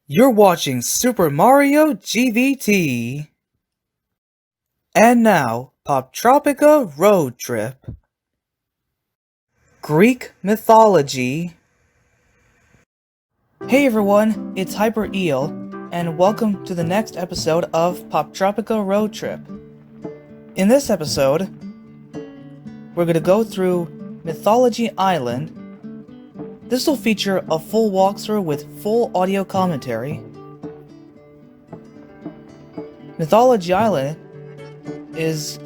You're watching Super Mario GVT. And now, Poptropica Road Trip. Greek Mythology. Hey everyone, it's Hyper Eel, and welcome to the next episode of Poptropica Road Trip. In this episode, we're going to go through Mythology Island. This will feature a full walkthrough with full audio commentary. Mythology Island is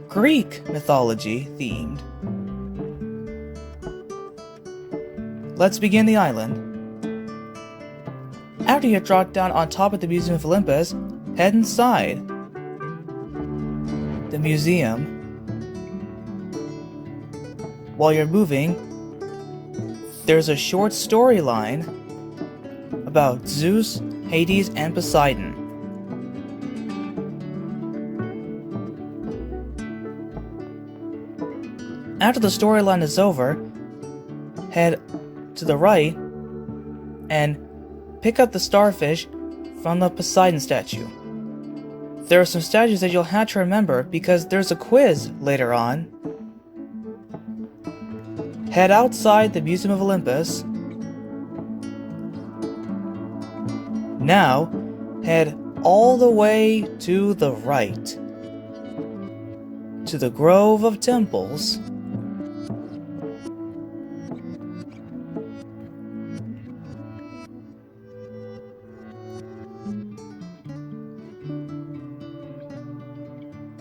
Greek mythology themed. Let's begin the island. After you have dropped down on top of the Museum of Olympus, head inside the museum. While you're moving, there's a short storyline about Zeus, Hades, and Poseidon. After the storyline is over, head to the right and pick up the starfish from the Poseidon statue. There are some statues that you'll have to remember because there's a quiz later on. Head outside the Museum of Olympus. Now, head all the way to the right, to the Grove of Temples.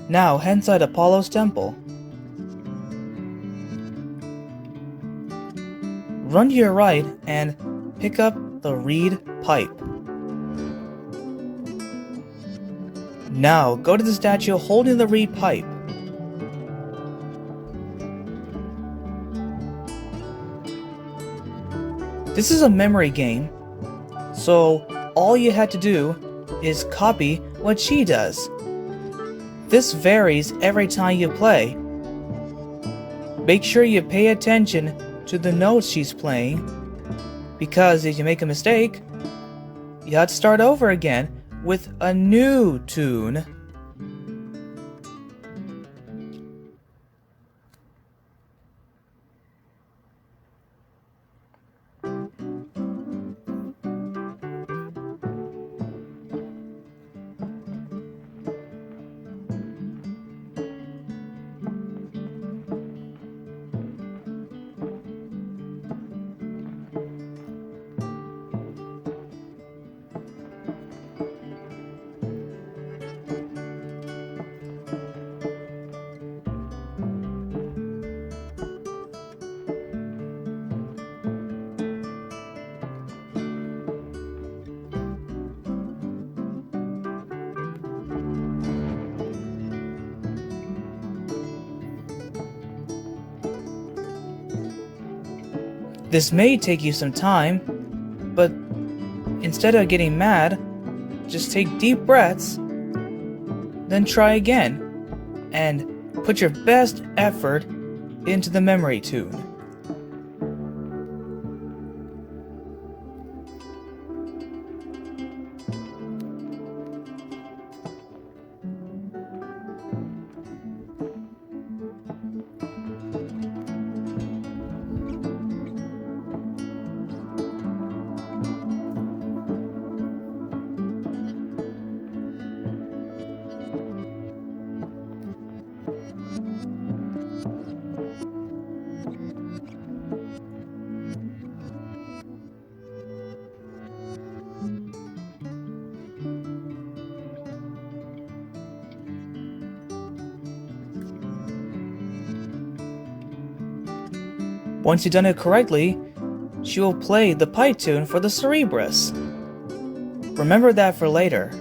Now, head inside Apollo's temple. Run to your right and pick up the reed pipe. Now, go to the statue holding the reed pipe. This is a memory game, so all you had to do is copy what she does. This varies every time you play. Make sure you pay attention to the notes she's playing, because if you make a mistake, you have to start over again with a new tune. This may take you some time, but instead of getting mad, just take deep breaths, then try again, and put your best effort into the memory tune. Once you've done it correctly, she will play the pipe tune for the Cerebrus. Remember that for later.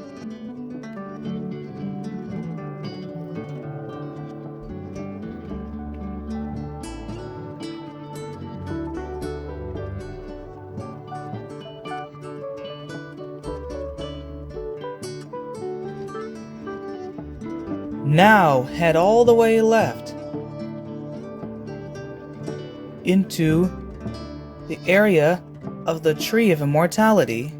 Now, head all the way left into the area of the Tree of Immortality.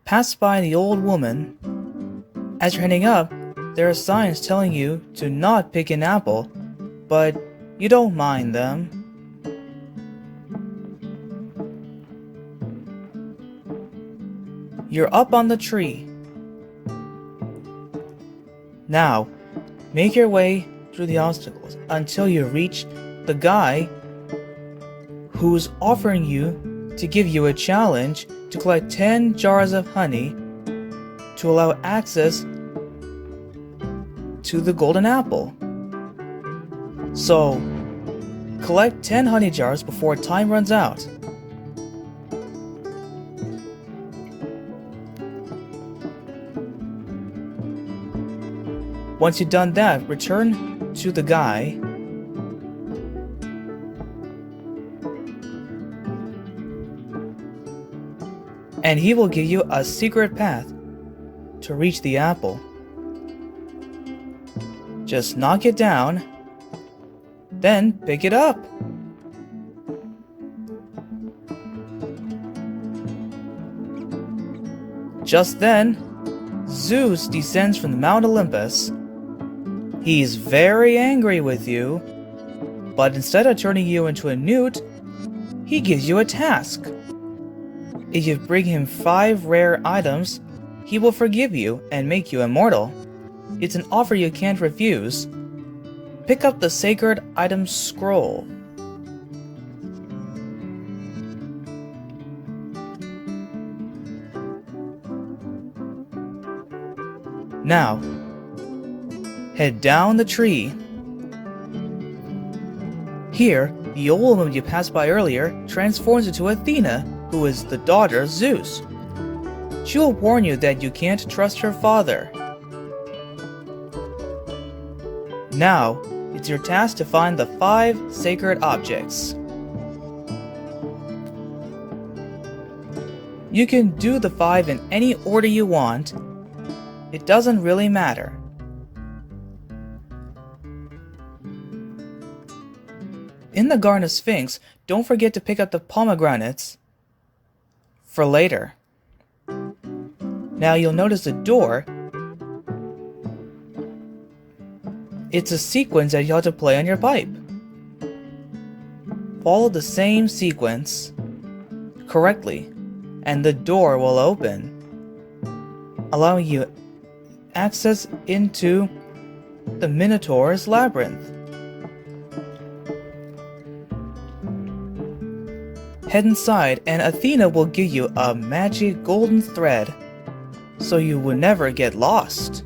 pass by the old woman. As you're heading up, there are signs telling you to not pick an apple, but you don't mind them. You're up on the tree. Now, make your way through the obstacles until you reach the guy who's offering you to give you a challenge to collect 10 jars of honey to allow access to the golden apple. So, collect 10 honey jars before time runs out. Once you've done that, return to the guy and he will give you a secret path to reach the apple. Just knock it down, then pick it up. Just then, Zeus descends from the Mount Olympus. He's very angry with you, but instead of turning you into a newt, he gives you a task. If you bring him 5 rare items, he will forgive you and make you immortal. It's an offer you can't refuse. Pick up the sacred item scroll. Now, head down the tree. Here, the old woman you passed by earlier transforms into Athena, who is the daughter of Zeus. She will warn you that you can't trust her father. Now, it's your task to find the 5 sacred objects. You can do the 5 in any order you want. It doesn't really matter. In the Garden of Sphinx, don't forget to pick up the pomegranates for later. Now you'll notice the door. It's a sequence that you have to play on your pipe. Follow the same sequence correctly, and the door will open, allowing you access into the Minotaur's labyrinth. Head inside and Athena will give you a magic golden thread, so you will never get lost.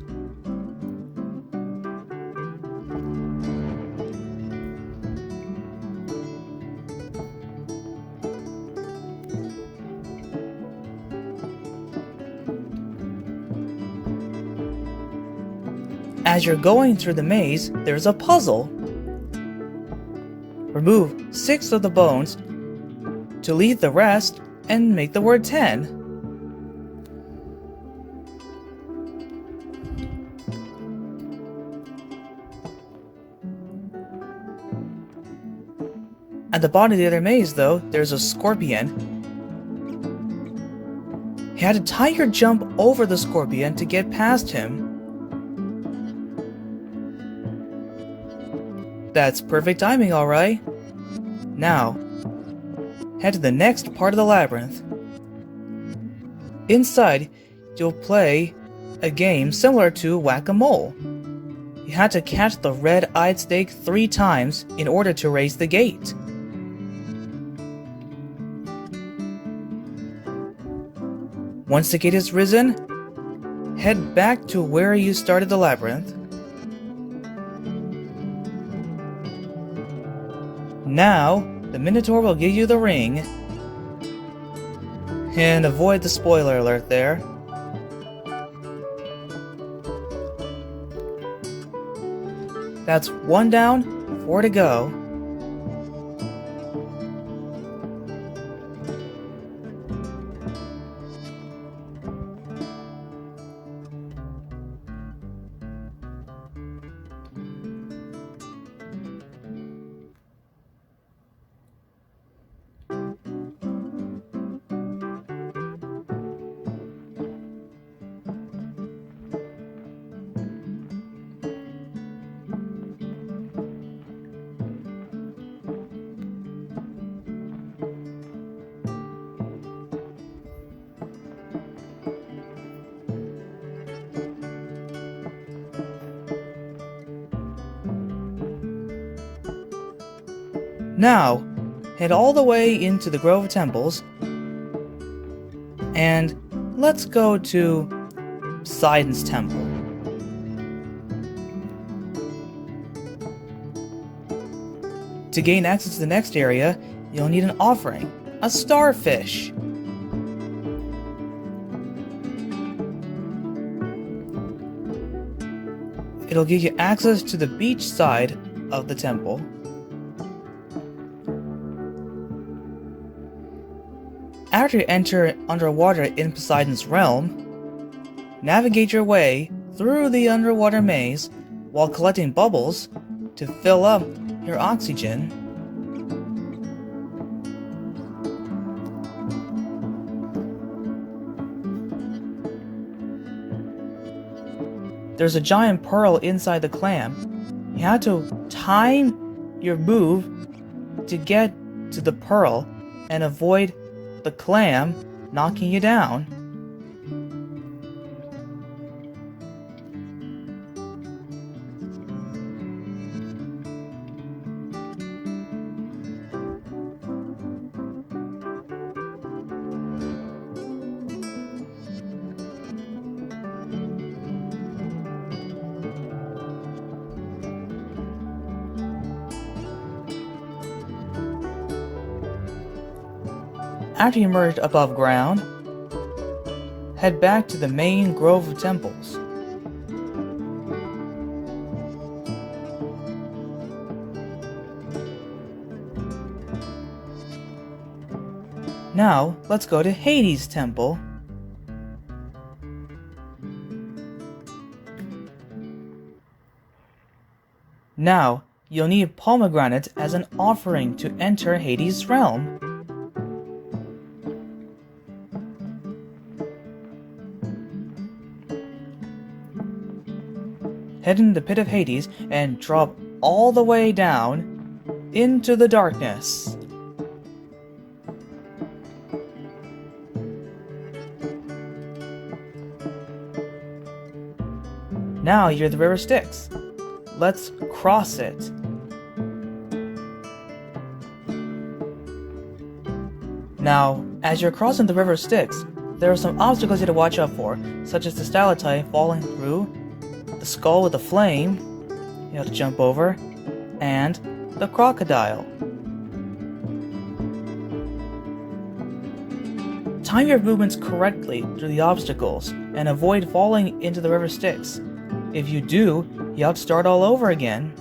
As you're going through the maze, there's a puzzle. Remove 6 of the bones to leave the rest and make the word 10. At the bottom of the other maze, though, there's a scorpion. You had to tie your jump over the scorpion to get past him. That's perfect timing, alright. Now, head to the next part of the labyrinth. Inside, you'll play a game similar to Whack-A-Mole. You had to catch the red-eyed snake 3 times in order to raise the gate. Once the gate is risen, head back to where you started the labyrinth. Now, the Minotaur will give you the ring. And avoid the spoiler alert there. That's 1 down, 4 to go. Now, head all the way into the Grove of Temples, and let's go to Poseidon's Temple. To gain access to the next area, you'll need an offering, a starfish. It'll give you access to the beach side of the temple. After you enter underwater in Poseidon's realm, navigate your way through the underwater maze while collecting bubbles to fill up your oxygen. There's a giant pearl inside the clam. You have to time your move to get to the pearl and avoid the clam knocking you down. After you emerge above ground, head back to the main Grove of Temples. Now, let's go to Hades' Temple. Now, you'll need pomegranate as an offering to enter Hades' realm. Head into the pit of Hades and drop all the way down into the darkness. Now you're at the river Styx. Let's cross it. Now, as you're crossing the river Styx, there are some obstacles you have to watch out for, such as the stalactite falling through, the skull with the flame you have to jump over, and the crocodile. Time your movements correctly through the obstacles and avoid falling into the river Styx. If you do, you have to start all over again.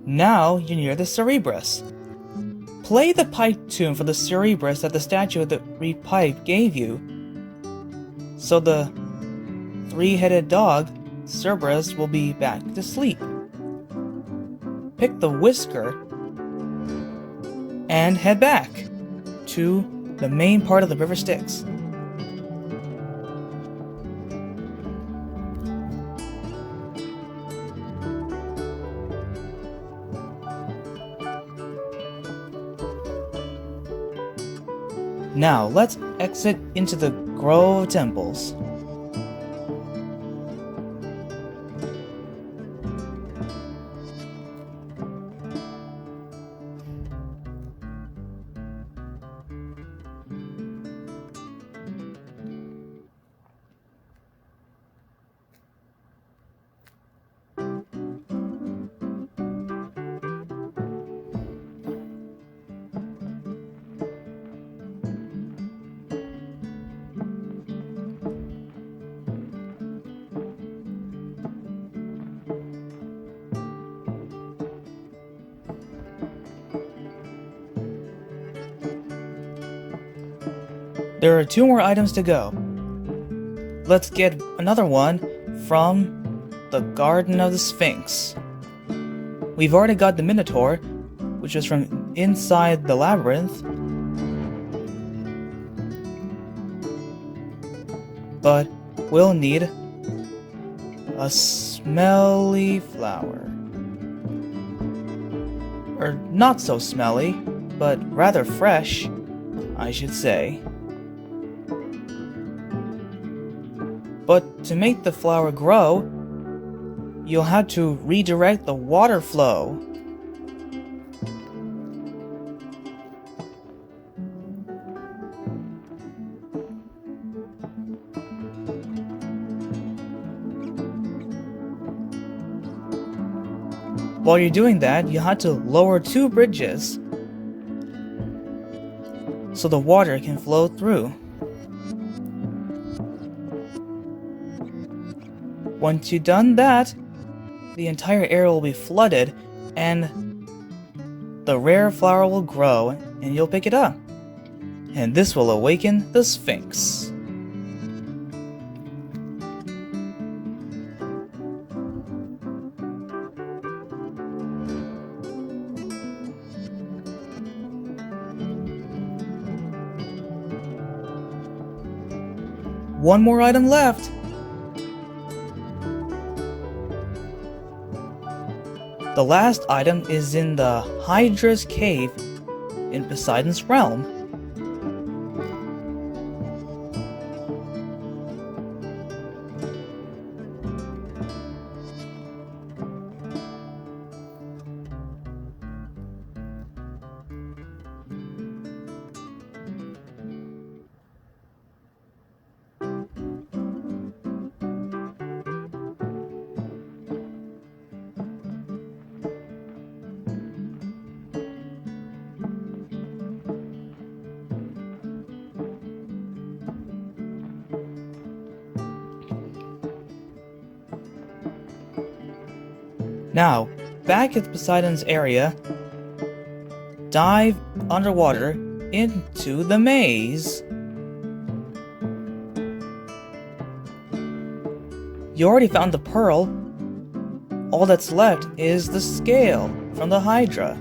Now you're near the Cerberus. Play the pipe tune for the Cerberus that the statue of the reed pipe gave you. So the three-headed dog, Cerberus, will be back to sleep. Pick the whisker and head back to the main part of the river Styx. Now, let's exit into the Grove of Temples. There are 2 more items to go. Let's get another one from the Garden of the Sphinx. We've already got the Minotaur, which is from inside the labyrinth. But we'll need a smelly flower. Or not so smelly, but rather fresh, I should say. But to make the flower grow, you'll have to redirect the water flow. While you're doing that, you have to lower 2 bridges so the water can flow through. Once you've done that, the entire area will be flooded and the rare flower will grow and you'll pick it up. And this will awaken the Sphinx. One more item left. The last item is in the Hydra's cave in Poseidon's realm. Now, back at Poseidon's area, dive underwater into the maze. You already found the pearl. All that's left is the scale from the Hydra.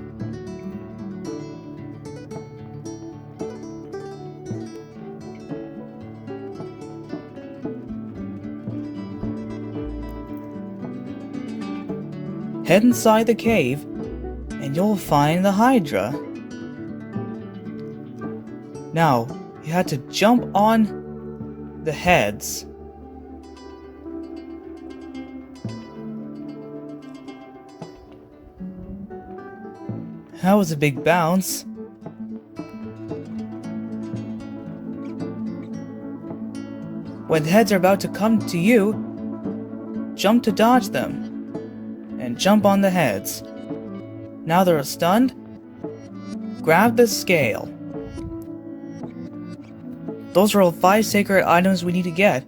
Head inside the cave, and you'll find the Hydra. Now, you have to jump on the heads. That was a big bounce. When the heads are about to come to you, jump to dodge them. And jump on the heads. Now they're stunned, grab the scale. Those are all 5 sacred items we need to get,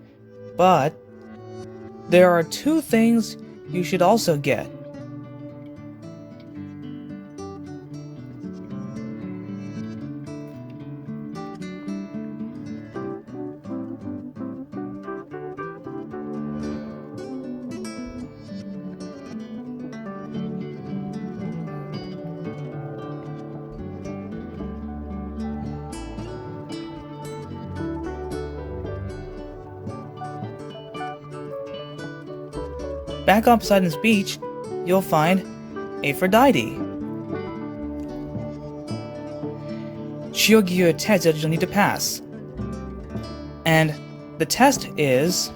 but there are 2 things you should also get. Back on Poseidon's beach, you'll find Aphrodite. She'll give you a test that you'll need to pass. And the test is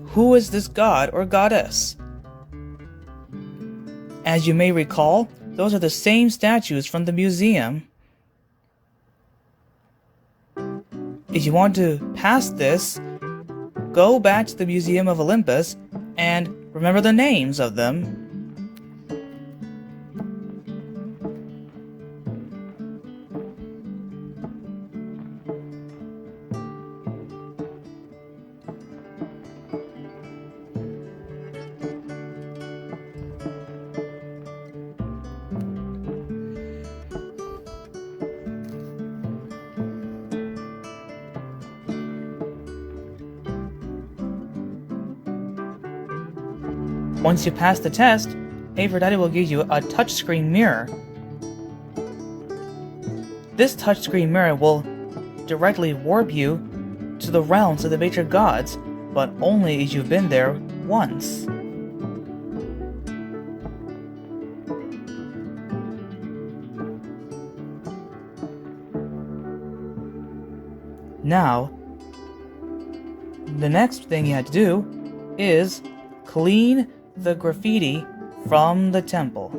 who is this god or goddess? As you may recall, those are the same statues from the museum. If you want to pass this, go back to the Museum of Olympus and remember the names of them. Once you pass the test, Aphrodite will give you a touchscreen mirror. This touchscreen mirror will directly warp you to the realms of the Matrix gods, but only if you've been there once. Now, the next thing you had to do is clean the graffiti from the temple.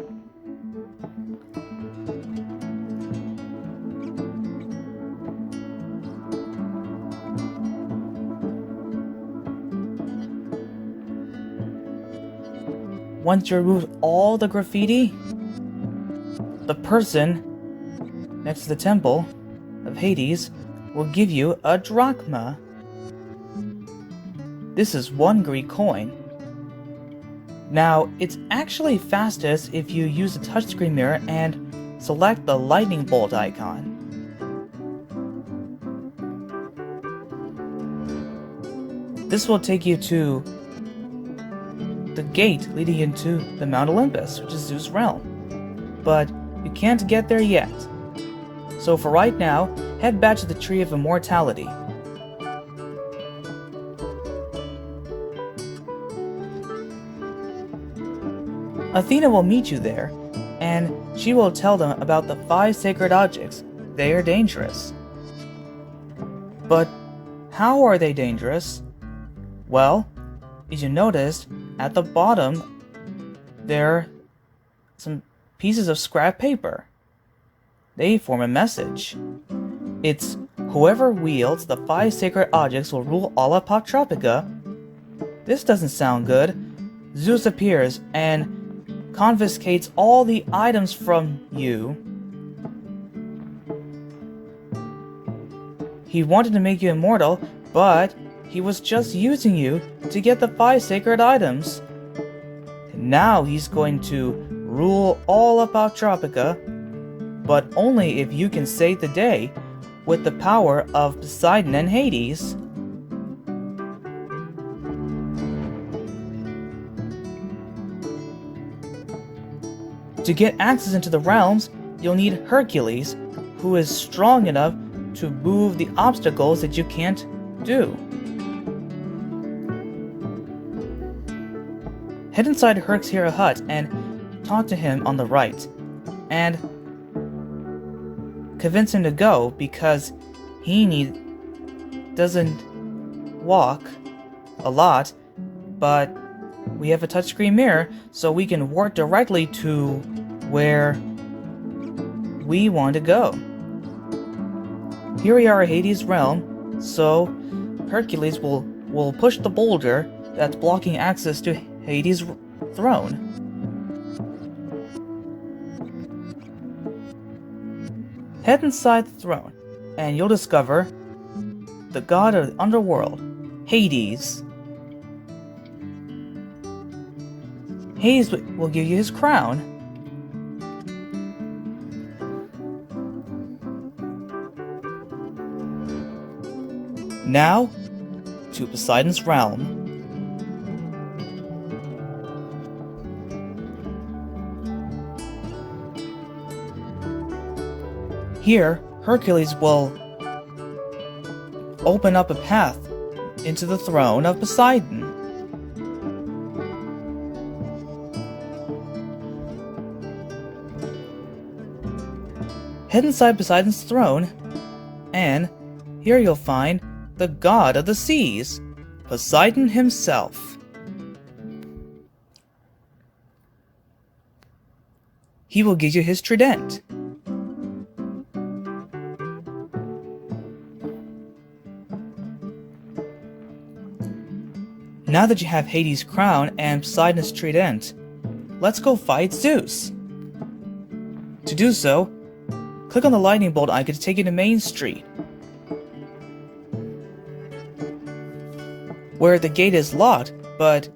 Once you remove all the graffiti, the person next to the temple of Hades will give you a drachma. This is 1 Greek coin. Now, it's actually fastest if you use the touchscreen mirror and select the lightning bolt icon. This will take you to the gate leading into the Mount Olympus, which is Zeus' realm. But you can't get there yet. So for right now, head back to the Tree of Immortality. Athena will meet you there, and she will tell them about the 5 sacred objects. They are dangerous. But how are they dangerous? Well, as you noticed, at the bottom, there are some pieces of scrap paper. They form a message. It's, whoever wields the 5 sacred objects will rule all of Poptropica. This doesn't sound good. Zeus appears and confiscates all the items from you. He wanted to make you immortal, but he was just using you to get the 5 sacred items. And now he's going to rule all of Poptropica, but only if you can save the day with the power of Poseidon and Hades. To get access into the realms, you'll need Hercules, who is strong enough to move the obstacles that you can't do. Head inside Herc's hero hut and talk to him on the right, and convince him to go because he doesn't walk a lot, but we have a touchscreen mirror, so we can warp directly to where we want to go. Here we are at Hades' realm, so Hercules will push the boulder that's blocking access to Hades' throne. Head inside the throne, and you'll discover the god of the underworld, Hades. Hades will give you his crown. Now, to Poseidon's realm. Here, Hercules will open up a path into the throne of Poseidon. Head inside Poseidon's throne, and here you'll find the god of the seas, Poseidon himself. He will give you his trident. Now that you have Hades' crown and Poseidon's trident, let's go fight Zeus. To do so, click on the lightning bolt icon to take you to Main Street, where the gate is locked, but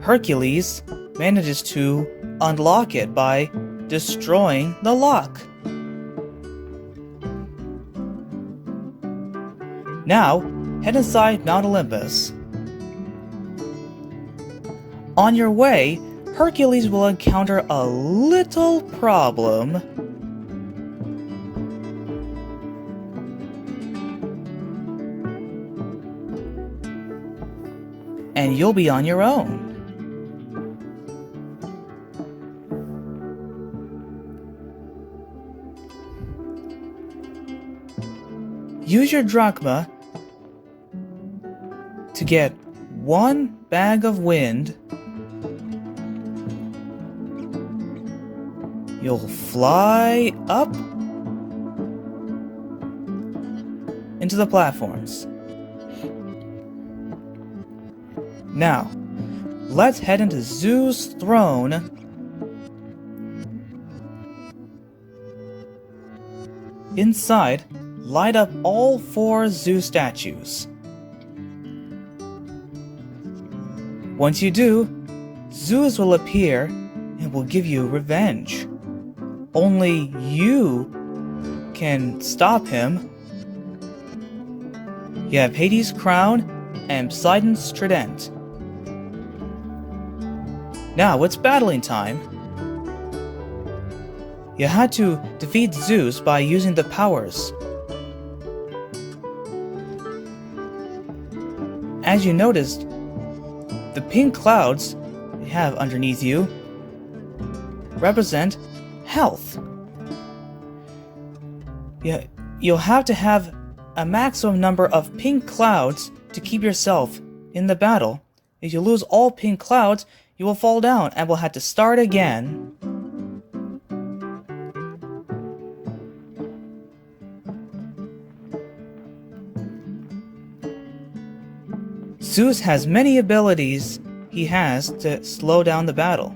Hercules manages to unlock it by destroying the lock. Now, head inside Mount Olympus. On your way, Hercules will encounter a little problem. And you'll be on your own. Use your drachma to get 1 bag of wind. You'll fly up into the platforms. Now, let's head into Zeus' throne. Inside, light up all 4 Zeus statues. Once you do, Zeus will appear and will give you revenge. Only you can stop him. You have Hades' crown and Poseidon's trident. Now it's battling time. You had to defeat Zeus by using the powers. As you noticed, the pink clouds you have underneath you represent health. You'll have to have a maximum number of pink clouds to keep yourself in the battle. If you lose all pink clouds, you will fall down and will have to start again. Zeus has many abilities he has to slow down the battle.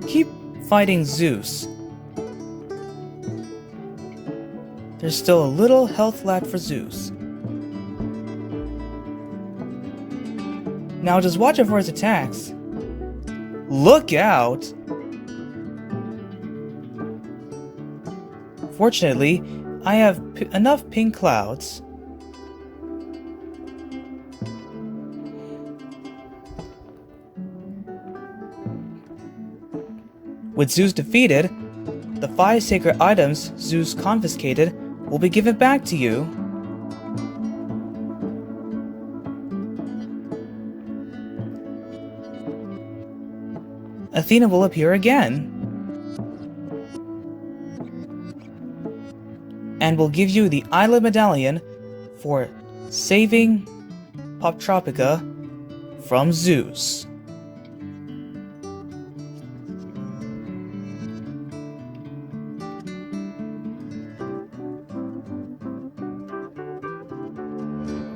Keep fighting Zeus. There's still a little health left for Zeus. Now just watch out for his attacks. Look out! Fortunately, I have enough pink clouds. With Zeus defeated, the 5 sacred items Zeus confiscated will be given back to you. Athena will appear again and will give you the Island Medallion for saving Poptropica from Zeus.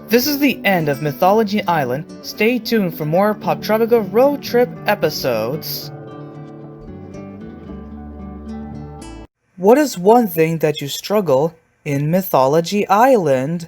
This is the end of Mythology Island. Stay tuned for more Poptropica road trip episodes. What is one thing that you struggle in Mythology Island?